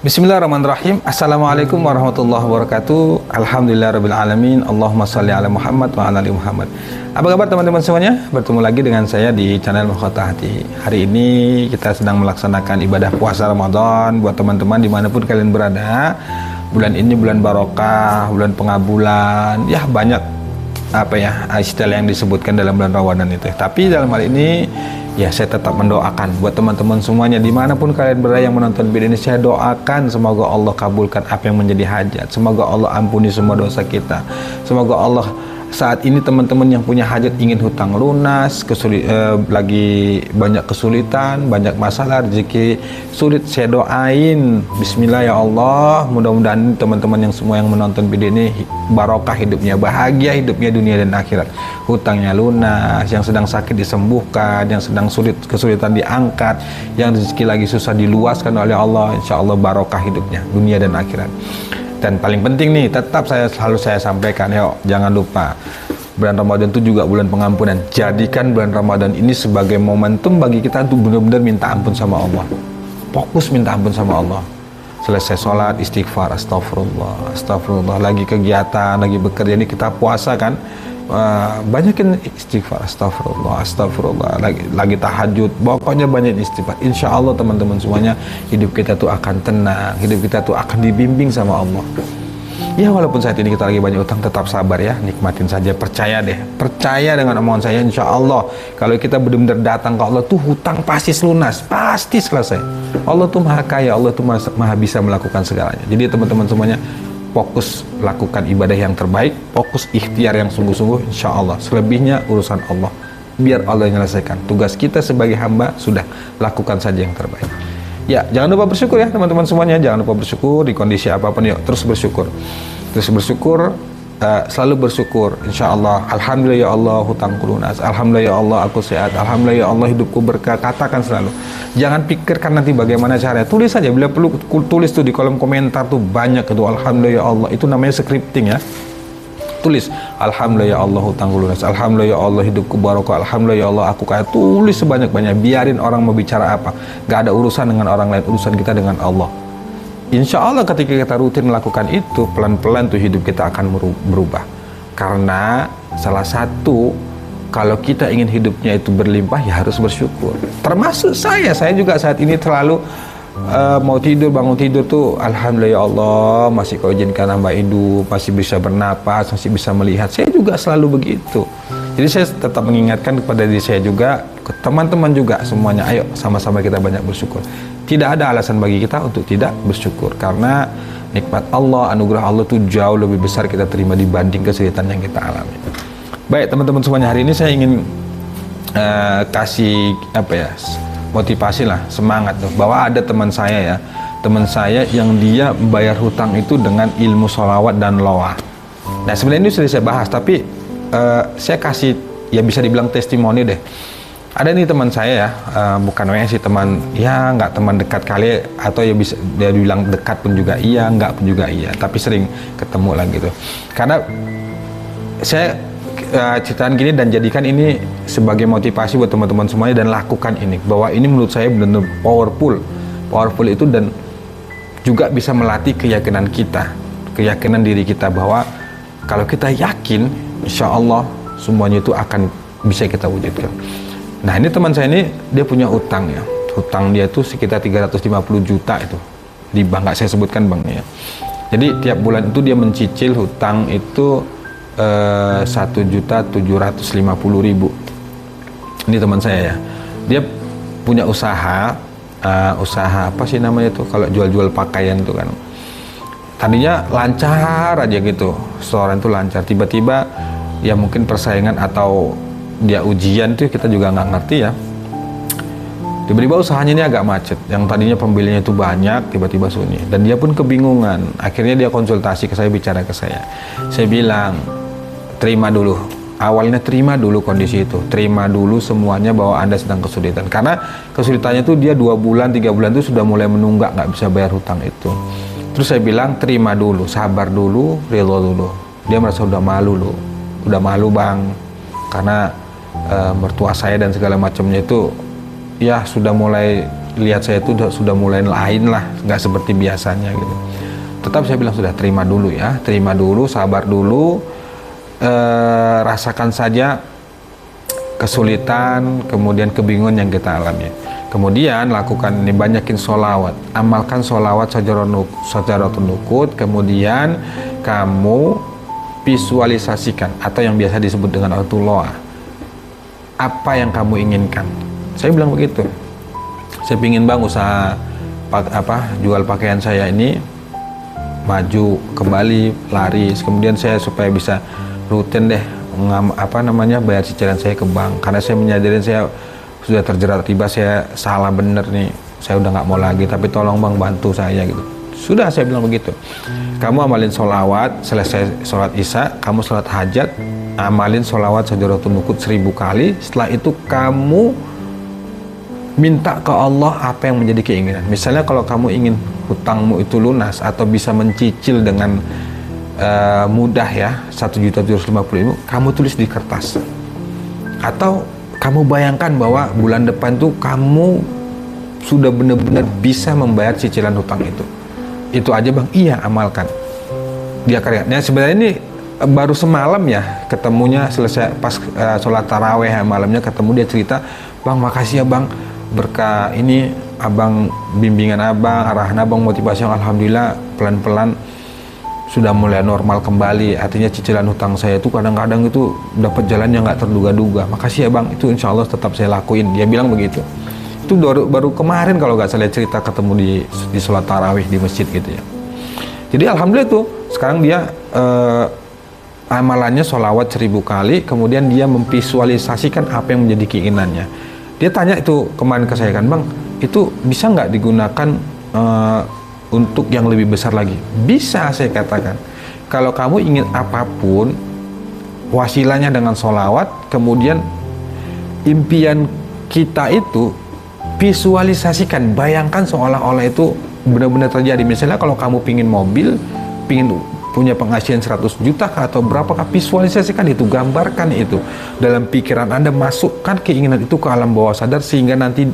Bismillahirrahmanirrahim. Assalamualaikum warahmatullahi wabarakatuh. Alhamdulillahirrabbilalamin. Allahumma salli ala Muhammad wa ala ali Muhammad. Apa kabar teman-teman semuanya? Bertemu lagi dengan saya di channel Mahkota Hati. Hari ini kita sedang melaksanakan ibadah puasa Ramadan. Buat teman-teman dimanapun kalian berada, bulan ini bulan barokah, bulan pengabulan. Ya banyak istilah yang disebutkan dalam bulan Ramadan itu. Tapi dalam hal ini ya saya tetap mendoakan buat teman-teman semuanya dimanapun kalian berada yang menonton video ini. Saya doakan semoga Allah kabulkan apa yang menjadi hajat, semoga Allah ampuni semua dosa kita, semoga Allah saat ini teman-teman yang punya hajat ingin hutang lunas, lagi banyak kesulitan, banyak masalah, rezeki sulit, saya doain bismillah ya Allah, mudah-mudahan teman-teman yang semua yang menonton video ini barokah hidupnya, bahagia hidupnya dunia dan akhirat, hutangnya lunas, yang sedang sakit disembuhkan, yang sedang kesulitan diangkat, yang rezeki lagi susah diluaskan oleh Allah, insya Allah barokah hidupnya dunia dan akhirat. Dan paling penting nih, tetap selalu saya sampaikan, yuk jangan lupa bulan Ramadan itu juga bulan pengampunan. Jadikan bulan Ramadan ini sebagai momentum bagi kita untuk benar-benar minta ampun sama Allah. Fokus minta ampun sama Allah. Selesai sholat, istighfar, astagfirullah, astagfirullah. Lagi kegiatan, lagi bekerja, ini kita puasa kan, banyakin istighfar, astagfirullah, astagfirullah. Lagi tahajud, pokoknya banyak istighfar. Insya Allah teman-teman semuanya, hidup kita tuh akan tenang, hidup kita tuh akan dibimbing sama Allah. Ya walaupun saat ini kita lagi banyak utang, tetap sabar ya, nikmatin saja, percaya deh, percaya dengan omongan saya. Insya Allah kalau kita benar-benar datang ke Allah tuh hutang pasti lunas, pasti selesai. Allah tuh maha kaya, Allah tuh maha bisa melakukan segalanya. Jadi teman-teman semuanya, fokus lakukan ibadah yang terbaik, fokus ikhtiar yang sungguh-sungguh, insya Allah. Selebihnya urusan Allah, biar Allah yang menyelesaikan. Tugas kita sebagai hamba sudah, lakukan saja yang terbaik. Ya, jangan lupa bersyukur ya teman-teman semuanya. Jangan lupa bersyukur di kondisi apapun, yuk terus bersyukur. Terus bersyukur, selalu bersyukur. Insya Allah, alhamdulillah ya Allah hutangku lunas, alhamdulillah ya Allah aku sehat, alhamdulillah ya Allah hidupku berkah. Katakan selalu. Jangan pikirkan nanti bagaimana caranya. Tulis saja, bila perlu tulis tuh di kolom komentar tuh banyak itu alhamdulillah ya Allah. Itu namanya scripting ya. Tulis alhamdulillah ya Allah hutangku lunas, alhamdulillah ya Allah hidupku barokah, alhamdulillah ya Allah aku kaya. Tulis sebanyak-banyak, biarin orang mau bicara apa, gak ada urusan dengan orang lain, urusan kita dengan Allah. Insya Allah ketika kita rutin melakukan itu, pelan-pelan tuh hidup kita akan berubah. Karena salah satu, kalau kita ingin hidupnya itu berlimpah, ya harus bersyukur. Termasuk saya juga saat ini terlalu mau tidur, bangun tidur tuh alhamdulillah ya Allah masih kau izinkan hamba hidup, masih bisa bernapas, masih bisa melihat. Saya juga selalu begitu. Jadi saya tetap mengingatkan kepada diri saya juga, ke teman-teman juga semuanya, ayo sama-sama kita banyak bersyukur. Tidak ada alasan bagi kita untuk tidak bersyukur, karena nikmat Allah, anugerah Allah tuh jauh lebih besar kita terima dibanding kesulitan yang kita alami. Baik teman-teman semuanya, hari ini saya ingin kasih motivasi lah, semangat tuh, bahwa ada teman saya yang dia bayar hutang itu dengan ilmu sholawat dan loa. Nah sebenarnya ini sudah saya bahas, tapi saya kasih ya bisa dibilang testimoni deh. Ada nih teman saya ya, bukan sih teman, ya nggak teman dekat kali, atau ya bisa dia bilang dekat pun juga iya, nggak pun juga iya, tapi sering ketemu lah gitu. Karena saya ceritaan gini dan jadikan ini sebagai motivasi buat teman-teman semuanya, dan lakukan ini, bahwa ini menurut saya benar-benar powerful itu, dan juga bisa melatih keyakinan kita, keyakinan diri kita, bahwa kalau kita yakin, insya Allah semuanya itu akan bisa kita wujudkan. Nah ini teman saya ini, dia punya utang ya, hutang dia itu sekitar 350 juta itu di bank, nggak saya sebutkan banknya ya. Jadi tiap bulan itu dia mencicil hutang itu 1.750.000. Ini teman saya ya, dia punya usaha apa sih namanya tuh, kalau jual-jual pakaian tuh kan. Tadinya lancar aja gitu, restoran tuh lancar, tiba-tiba ya mungkin persaingan atau dia ujian tuh, kita juga nggak ngerti ya, tiba-tiba usahanya ini agak macet, yang tadinya pembelinya itu banyak, tiba-tiba sunyi, dan dia pun kebingungan. Akhirnya dia konsultasi ke saya, bicara ke saya bilang, terima dulu, awalnya terima dulu kondisi itu, terima dulu semuanya bahwa Anda sedang kesulitan. Karena kesulitannya tuh dia 2 bulan, 3 bulan tuh sudah mulai menunggak, nggak bisa bayar hutang itu. Terus saya bilang, terima dulu, sabar dulu, ridho dulu. Dia merasa udah malu bang, karena mertua saya dan segala macamnya itu ya sudah mulai lihat saya itu sudah mulai lain lah, nggak seperti biasanya gitu. Tetap saya bilang sudah terima dulu ya, terima dulu, sabar dulu, rasakan saja kesulitan, kemudian kebingungan yang kita alami. Kemudian lakukan ini, banyakin sholawat, amalkan sholawat Syajaratul Nuqud. Kemudian kamu visualisasikan atau yang biasa disebut dengan autoloa, apa yang kamu inginkan. Saya bilang begitu, saya pingin bang usaha jual pakaian saya ini maju kembali, laris. Kemudian saya supaya bisa rutin deh bayar cicilan saya ke bank, karena saya menyadari saya sudah terjerat riba, saya salah bener nih, saya udah nggak mau lagi, tapi tolong bang bantu saya gitu. Sudah saya bilang begitu. Kamu amalin sholawat, selesai sholat isya kamu sholat hajat, amalin sholawat Syajaratul Nuqud 1000 kali. Setelah itu kamu minta ke Allah apa yang menjadi keinginan. Misalnya kalau kamu ingin hutangmu itu lunas atau bisa mencicil dengan mudah ya, 1.750.000, kamu tulis di kertas. Atau kamu bayangkan bahwa bulan depan tuh kamu sudah benar-benar bisa membayar cicilan hutang itu. Itu aja bang, iya amalkan. Dia karyanya sebenarnya ini baru semalam ya ketemunya, selesai pas sholat taraweh malamnya ketemu, dia cerita, bang makasih ya bang, berkah ini abang, bimbingan abang, arahan abang, motivasi yang alhamdulillah pelan-pelan sudah mulai normal kembali. Artinya cicilan hutang saya itu kadang-kadang itu dapat jalan yang nggak terduga-duga. Makasih ya bang, itu insya Allah tetap saya lakuin. Dia bilang begitu. Itu baru kemarin kalau nggak salah cerita ketemu di sholat tarawih di masjid gitu ya. Jadi alhamdulillah tuh sekarang dia amalannya sholawat 1000 kali, kemudian dia memvisualisasikan apa yang menjadi keinginannya. Dia tanya itu kemarin ke saya kan, bang itu bisa nggak digunakan untuk yang lebih besar lagi? Bisa, saya katakan. Kalau kamu ingin apapun, wasilahnya dengan sholawat, kemudian impian kita itu visualisasikan, bayangkan seolah-olah itu benar-benar terjadi. Misalnya kalau kamu pingin mobil, pingin punya penghasilan 100 juta atau berapakah, visualisasikan itu, gambarkan itu dalam pikiran Anda, masukkan keinginan itu ke alam bawah sadar, sehingga nanti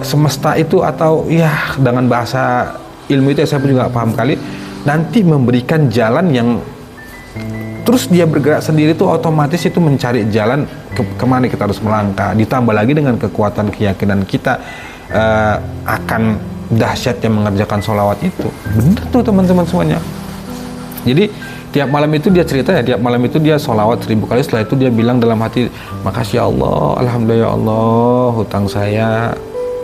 semesta itu, atau ya dengan bahasa ilmu itu saya pun juga paham kali, nanti memberikan jalan yang terus dia bergerak sendiri, itu otomatis itu mencari jalan kemana kita harus melangkah. Ditambah lagi dengan kekuatan keyakinan kita akan dahsyatnya mengerjakan sholawat itu. Benar tuh teman-teman semuanya. Jadi tiap malam itu dia cerita ya, tiap malam itu dia sholawat 1000 kali. Setelah itu dia bilang dalam hati, makasih ya Allah, alhamdulillah ya Allah, hutang saya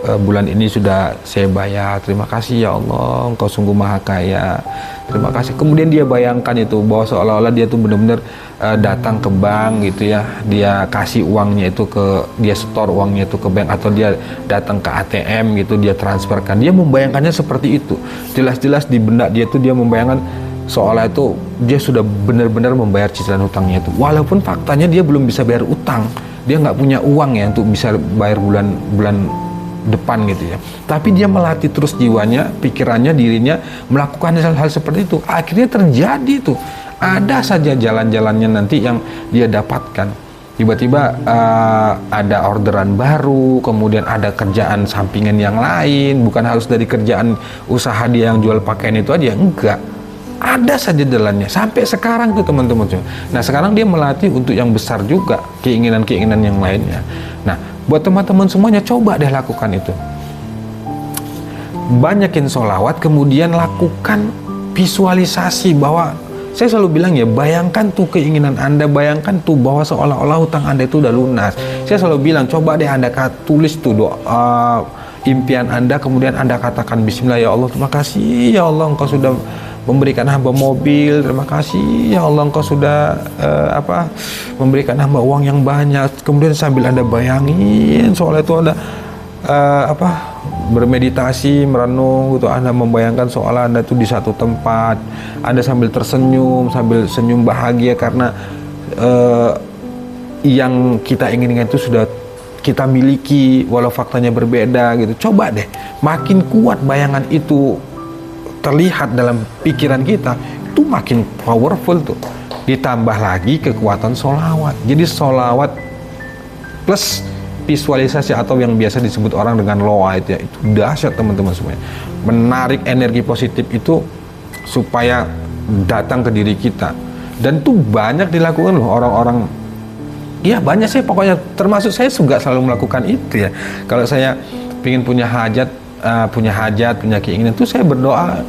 bulan ini sudah saya bayar, terima kasih ya Allah, engkau sungguh maha kaya, terima kasih. Kemudian dia bayangkan itu bahwa seolah-olah dia tuh benar-benar datang ke bank gitu ya, dia kasih uangnya itu dia store uangnya itu ke bank, atau dia datang ke ATM gitu, dia transferkan. Dia membayangkannya seperti itu, jelas-jelas di benak dia tuh dia membayangkan seolah itu dia sudah benar-benar membayar cicilan hutangnya itu, walaupun faktanya dia belum bisa bayar utang, dia nggak punya uang ya untuk bisa bayar bulan depan gitu ya. Tapi dia melatih terus jiwanya, pikirannya, dirinya melakukan hal-hal seperti itu. Akhirnya terjadi tuh, ada saja jalan-jalannya nanti yang dia dapatkan. Tiba-tiba ada orderan baru, kemudian ada kerjaan sampingan yang lain, bukan harus dari kerjaan usaha dia yang jual pakaian itu aja, enggak. Ada saja jalannya sampai sekarang tuh teman-teman. Nah sekarang dia melatih untuk yang besar juga, keinginan-keinginan yang lainnya. Nah buat teman-teman semuanya, coba deh lakukan itu. Banyakin sholawat, kemudian lakukan visualisasi bahwa, saya selalu bilang ya, bayangkan tuh keinginan Anda, bayangkan tuh bahwa seolah-olah hutang Anda itu udah lunas. Saya selalu bilang, coba deh Anda tulis tuh doa impian Anda, kemudian Anda katakan bismillah, ya Allah terima kasih ya Allah engkau sudah memberikan hamba mobil, terima kasih ya Allah engkau sudah memberikan hamba uang yang banyak. Kemudian sambil Anda bayangin soal itu Anda bermeditasi, merenung gitu, Anda membayangkan seolah Anda itu di satu tempat, Anda sambil tersenyum, sambil senyum bahagia karena yang kita inginkan itu sudah kita miliki walau faktanya berbeda gitu. Coba deh, makin kuat bayangan itu terlihat dalam pikiran kita, itu makin powerful tuh. Ditambah lagi kekuatan sholawat. Jadi sholawat plus visualisasi atau yang biasa disebut orang dengan low light ya, itu dahsyat teman-teman semuanya. Menarik energi positif itu supaya datang ke diri kita, dan itu banyak dilakukan loh orang-orang. Ya banyak sih pokoknya, termasuk saya juga selalu melakukan itu ya. Kalau saya ingin punya hajat, punya keinginan itu saya berdoa,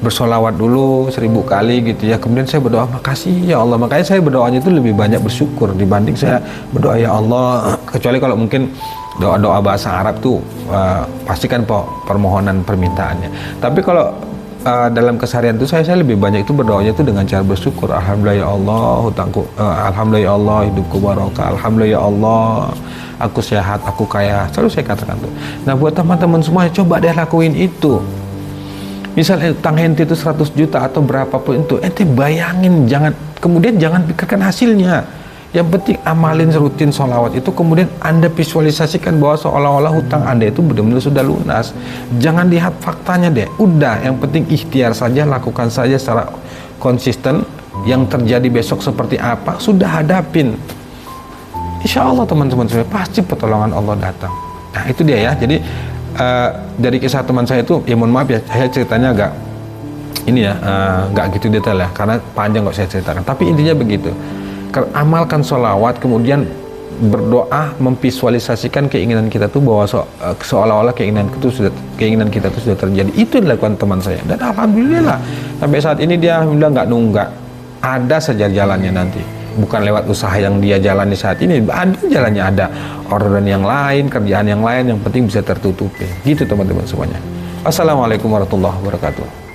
bersolawat dulu 1000 kali gitu ya, kemudian saya berdoa makasih ya Allah. Makanya saya berdoanya itu lebih banyak bersyukur dibanding saya berdoa ya Allah, kecuali kalau mungkin doa-doa bahasa Arab tuh pastikan permohonan permintaannya. Tapi kalau dalam keseharian itu saya lebih banyak itu berdoanya itu dengan cara bersyukur. Alhamdulillah ya Allah, hutangku alhamdulillah ya Allah, hidupku barokah, alhamdulillah ya Allah, aku sehat, aku kaya, selalu saya katakan tuh. Nah buat teman-teman semuanya, coba deh lakuin itu. Misalnya utang ente itu 100 juta atau berapapun itu, ente bayangin, kemudian jangan pikirkan hasilnya. Yang penting amalin rutin sholawat itu, kemudian anda visualisasikan bahwa seolah-olah hutang anda itu benar-benar sudah lunas. Jangan lihat faktanya deh, udah yang penting ikhtiar saja, lakukan saja secara konsisten. Yang terjadi besok seperti apa, sudah hadapin. Insya Allah teman-teman semua, pasti pertolongan Allah datang. Nah itu dia ya, jadi dari kisah teman saya itu, ya mohon maaf ya, saya ceritanya agak ini ya, nggak gitu detail ya, karena panjang kok saya ceritakan. Tapi intinya begitu, amalkan sholawat, kemudian berdoa, memvisualisasikan keinginan kita tuh bahwa seolah-olah keinginan kita itu sudah terjadi. Itu dilakukan teman saya, dan alhamdulillah sampai saat ini dia bilang nggak nunggak, ada saja jalannya nanti. Bukan lewat usaha yang dia jalani saat ini, ada jalannya, ada orderan yang lain, kerjaan yang lain, yang penting bisa tertutupi. Gitu teman-teman semuanya. Assalamualaikum warahmatullahi wabarakatuh.